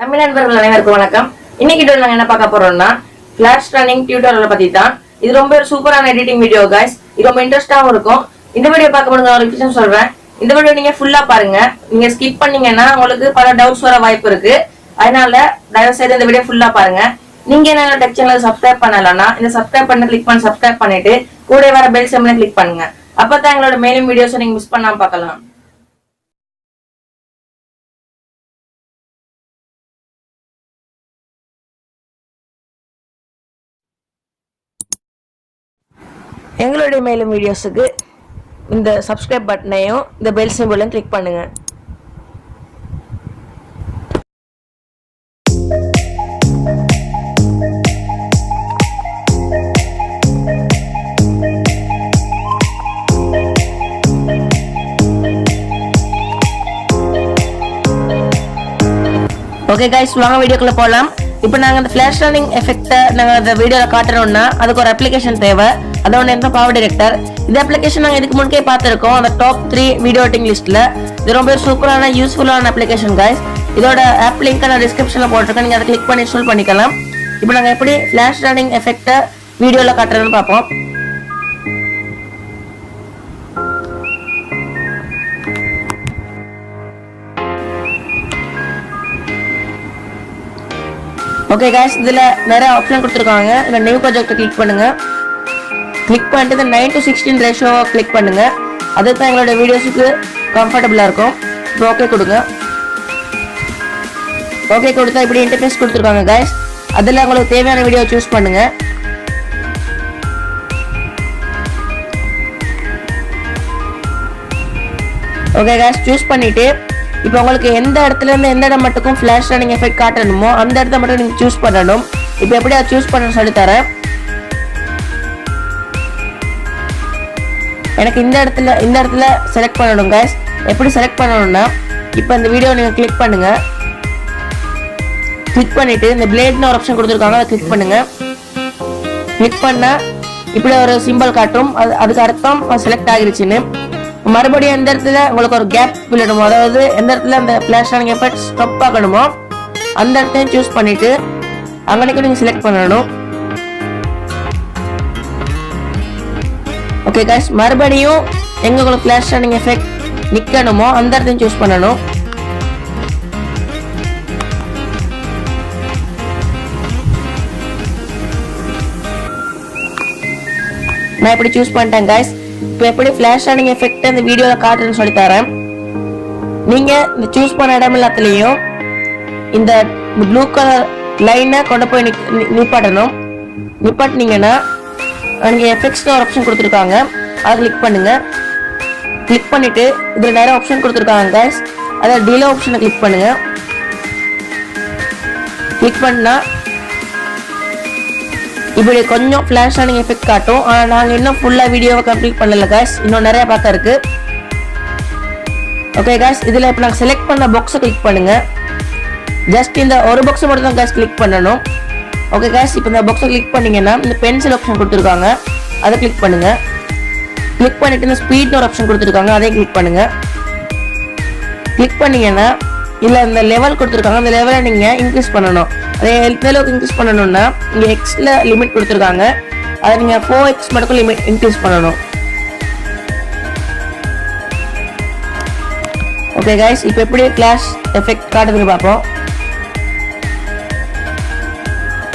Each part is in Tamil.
தமிழ் நண்பர்கள் அனைவருக்கும் வணக்கம். இன்னைக்கு வீடியோல நாங்க என்ன பார்க்க போறோம்னா ஃபிளாஷ் ரன்னிங் டியூட்டோரியல் பத்தி தான். இது ரொம்ப சூப்பரான எடிட்டிங் வீடியோ गाइस. இது ரொம்ப இன்ட்ரஸ்டாவும் இருக்கும். இந்த வீடியோ பார்க்க முடிஞ்ச ஒரு விஷயம் சொல்றேன். இந்த வீடியோ நீங்க ஃபுல்லா பாருங்க. நீங்க ஸ்கிப் பண்ணீங்கன்னா உங்களுக்கு பல டவுட்ஸ் வர வாய்ப்பு இருக்கு. அதனால தயவு செய்து இந்த வீடியோ ஃபுல்லா பாருங்க. நீங்க என்ன டெக் சேனல் சப்ஸ்கிரைப் பண்ணலனா இந்த சப்ஸ்கிரைப் பண்ண கிளிக் பண்ணி சப்ஸ்கிரைப் பண்ணிட்டு கூட வர பெல் சிம்பலை கிளிக் பண்ணுங்க. அப்பதான் எங்களோட மேலும் வீடியோஸ் நீங்க மிஸ் பண்ணாம பார்க்கலாம். எங்களுடைய மேலும் வீடியோஸுக்கு இந்த சப்ஸ்கிரைப் பட்டனையும் இந்த பெல் சிம்பலையும் கிளிக் பண்ணுங்க. ஓகே गाइस, வாங்க வீடியோக்குள்ள போலாம். இப்போ நாங்க அந்த ஃபிளாஷ் ரன்னிங் எஃபெக்ட்டை நாங்க அந்த வீடியோல காட்டறோம்னா அதுக்கு ஒரு அப்ளிகேஷன் தேவை. அதோட என்ன பவர் டைரக்டர். இந்த அப்ளிகேஷன் நாங்க இதுக்கு முன்னே பார்த்திருக்கோம் அந்த டாப் 3 வீடியோ எடிட்டிங் லிஸ்ட்ல. இது ரொம்ப சூப்பரான யூஸ்ஃபுல்லான அப்ளிகேஷன் गाइस. இதோட ஆப் லிங்க் நான் டிஸ்கிரிப்ஷன்ல போட்டுருக்கேன். நீங்க அதை கிளிக் பண்ணி இன்ஸ்டால் பண்ணிக்கலாம். இப்போ நாங்க எப்படி ஃபிளாஷ் ரன்னிங் எஃபெக்ட்டை வீடியோல காட்டறோம்னு பாப்போம். ஓகே गाइस, இதுல நிறைய ஆப்ஷன் கொடுத்திருக்காங்க. இந்த நியூ ப்ராஜெக்ட் கிளிக் பண்ணுங்க. கிளிக் பண்ணிட்டு இந்த 9:16 ரேஷியோ கிளிக் பண்ணுங்க. அதுதான் எங்களோட வீடியோஸ்க்கு கம்ஃபர்ட்டபிளா இருக்கும். இப்போ ஓகே கொடுங்க. ஓகே கொடுத்தா இப்படி இன்டர்ஃபேஸ் கொடுத்திருக்காங்க गाइस. அதுல உங்களுக்கு தேவையான வீடியோ சூஸ் பண்ணுங்க. ஓகே गाइस, சூஸ் பண்ணிட்டு இப்போ உங்களுக்கு எந்த இடத்துல இருந்து எந்த இடம் மட்டும் ஃபிளாஷ் ரன்னிங் எஃபெக்ட் காட்டணுமோ அந்த இடத்த மட்டும் நீங்க சூஸ் பண்ணணும். இப்போ எப்படி அதை சூஸ் பண்ண சொல்லி தரேன். எனக்கு இந்த இடத்துல செலக்ட் பண்ணணும் गाइस. எப்படி செலக்ட் பண்ணணும்னா இப்போ இந்த வீடியோ நீங்க கிளிக் பண்ணுங்க. கிளிக் பண்ணிட்டு இந்த பிளேட்னு ஒரு ஆப்ஷன் கொடுத்திருக்காங்க, அதை கிளிக் பண்ணுங்க. கிளிக் பண்ணா இப்படி ஒரு சிம்பிள் காட்டும். அதுக்கு அர்த்தம் செலக்ட் ஆகிருச்சுன்னு. மறுபடியும் எந்த இடத்துல உங்களுக்கு ஒரு கேப் விடணுமோ, அதாவது எந்த இடத்துல அந்த ஃபிளாஷ் ரன்னிங் எஃபெக்ட் ஸ்டாப் ஆகணுமோ அந்த இடத்தையும் சூஸ் பண்ணிட்டு அங்கனைக்கு நீங்க செலக்ட் பண்ணணும். ஓகே गाइस, மறுபடியும் எங்க உங்களுக்கு ஃபிளாஷ் ரன்னிங் எஃபெக்ட் நிக்கணுமோ அந்த இடத்தையும் சூஸ் பண்ணணும். நான் இப்படி சூஸ் பண்ணிட்டேன் गाइस. இப்போ எப்படி ஃபிளாஷ் ரன்னிங் எஃபெக்ட் இந்த வீடியோல காட்டுறேன்னு சொல்லி தரேன். நீங்க இந்த சூஸ் பண்ண இடம் எல்லாத்துலயும் இந்த ப்ளூ கலர் லைனை கொண்டு போய் நிப்பாட்டணும். நிப்பாட்டினீங்கன்னா அங்கே எஃபெக்ட்ஸ் ஒரு ஆப்ஷன் கொடுத்துருக்காங்க, அதை கிளிக் பண்ணுங்க. கிளிக் பண்ணிட்டு இதுல நிறைய ஆப்ஷன் கொடுத்துருக்காங்க गाइस. அதை டிலே ஆப்ஷனை கிளிக் பண்ணுங்க. கிளிக் பண்ணா இப்படி கொஞ்சம் ஃபிளாஷ் ரன்னிங் எஃபெக்ட் காட்டும். ஆனால் நாங்கள் இன்னும் ஃபுல்லாக வீடியோவை கம்ப்ளீட் பண்ணல गाइस. இன்னும் நிறைய பார்க்க இருக்கு. ஓகே गाइस, இதில் இப்போ நாங்கள் செலக்ட் பண்ண பாக்ஸை கிளிக் பண்ணுங்க. ஜஸ்ட் இந்த ஒரு பாக்ஸை மட்டும் தான் गाइस கிளிக் பண்ணணும். ஓகே गाइस, இப்போ இந்த பாக்ஸை கிளிக் பண்ணீங்கன்னா இந்த பென்சில் ஆப்ஷன் கொடுத்துருக்காங்க, அதை கிளிக் பண்ணுங்க. கிளிக் பண்ணிட்டு இந்த ஸ்பீட்னு ஒரு ஆப்ஷன் கொடுத்துருக்காங்க, அதையும் கிளிக் பண்ணுங்க. கிளிக் பண்ணீங்கன்னா இல்லை இந்த லெவல் கொடுத்துருக்காங்க, அந்த லெவலை நீங்கள் இன்க்ரீஸ் பண்ணணும். அதை எந்த அளவுக்கு இன்க்ரீஸ் பண்ணணும்னா இங்கே எக்ஸில் லிமிட் கொடுத்துருக்காங்க, அதை நீங்கள் 4x மட்டும் லிமிட் இன்க்ரீஸ் பண்ணணும். ஓகே गाइस, இப்போ எப்படி ஃபிளாஷ் எஃபெக்ட் காட்டுதுன்னு பார்ப்போம்.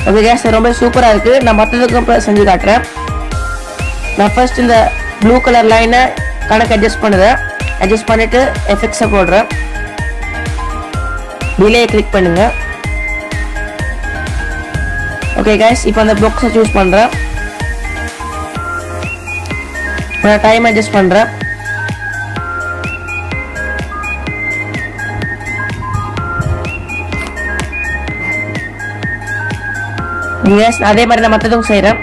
ஓகே गाइस, ரொம்ப சூப்பராக இருக்குது. நான் மற்றதுக்கும் செஞ்சு காட்டுறேன். நான் ஃபர்ஸ்ட் இந்த ப்ளூ கலர் லைனை கணக்கு அட்ஜஸ்ட் பண்ணுறேன். அட்ஜஸ்ட் பண்ணிவிட்டு எஃபெக்ட்ஸை போடுறேன். டிலே கிளிக் பண்ணுங்க. ஓகே गाइस, இப்போ அந்த பாக்ஸை சூஸ் பண்றேன். நான் டைம் அட்ஜஸ்ட் பண்றேன். எஸ், அதே மாதிரி நான் மற்றதும் செய்யறேன்.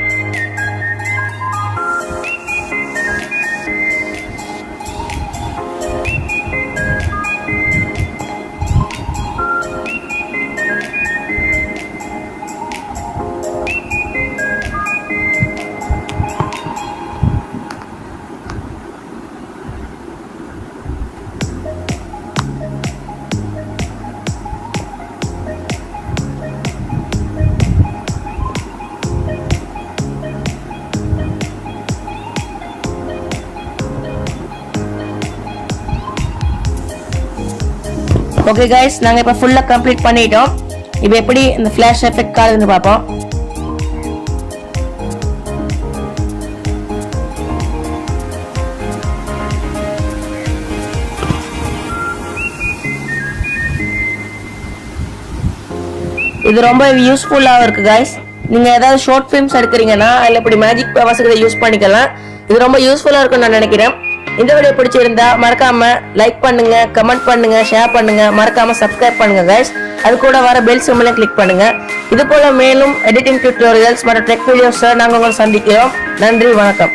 ஓகே கைஸ், நாங்கள் இப்போ ஃபுல்லாக கம்ப்ளீட் பண்ணிட்டோம். இப்போ எப்படி இந்த ஃப்ளாஷ் எஃபெக்ட் காதுன்னு பார்ப்போம். இது ரொம்ப யூஸ்ஃபுல்லாக இருக்கு கைஸ். நீங்கள் ஏதாவது ஷார்ட் ஃபிலிம்ஸ் எடுக்கிறீங்கன்னா அதில் இப்படி மேஜிக் பவர்ஸுகளை யூஸ் பண்ணிக்கலாம். இது ரொம்ப யூஸ்ஃபுல்லாக இருக்கும்னு நான் நினைக்கிறேன். இந்த வீடியோ பிடிச்சிருந்தா மறக்காம லைக் பண்ணுங்க, கமெண்ட் பண்ணுங்க, ஷேர் பண்ணுங்க, மறக்காம சப்ஸ்கிரைப் பண்ணுங்க கைஸ். அது கூட வர பெல் சிம்பலையும் கிளிக் பண்ணுங்க. இது போல மேலும் எடிட்டிங் டியூட்டோரியல்ஸ் மற்றும் டெக் வீடியோஸ் நாங்கள் உங்களை சந்திக்கிறோம். நன்றி, வணக்கம்.